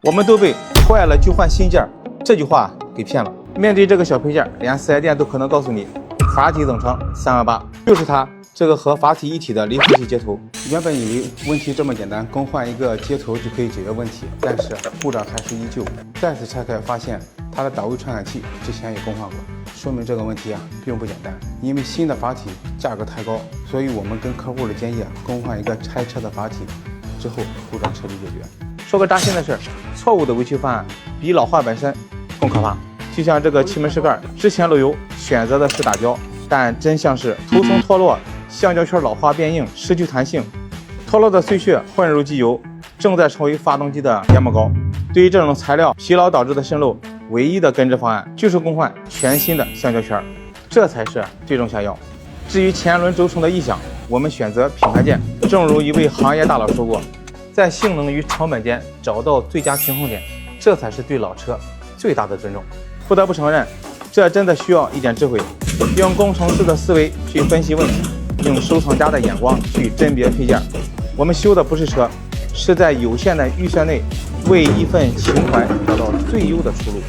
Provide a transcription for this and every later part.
我们都被坏了就换新件这句话给骗了。面对这个小配件，连4S店都可能告诉你，阀体总成38000，就是它这个和阀体一体的离合器接头。原本以为问题这么简单，更换一个接头就可以解决问题，但是故障还是依旧。再次拆开发现，它的导位传感器之前也更换过，说明这个问题并不简单。因为新的阀体价格太高，所以我们跟客户的建议更换一个拆车的阀体，之后故障彻底解决。说个扎心的事，错误的维修方案比老化本身更可怕。就像这个气门室盖，之前漏油选择的是打胶，但真相是头层脱落，橡胶圈老化变硬，失去弹性，脱落的碎屑混入机油，正在成为发动机的研磨膏。对于这种材料疲劳导致的渗漏，唯一的根治方案就是更换全新的橡胶圈，这才是最终下药。至于前轮轴承的异响，我们选择品牌件。正如一位行业大佬说过，在性能与成本间找到最佳平衡点，这才是对老车最大的尊重。不得不承认，这真的需要一点智慧，用工程师的思维去分析问题，用收藏家的眼光去甄别配件。我们修的不是车，是在有限的预算内为一份情怀找到最优的出路。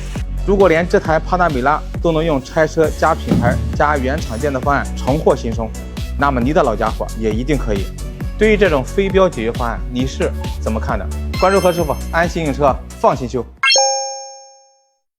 如果连这台帕纳米拉都能用拆车加品牌加原厂件的方案重获新生，那么你的老家伙也一定可以。对于这种非标解决方案，你是怎么看的？关注何师傅，安心用车，放心修。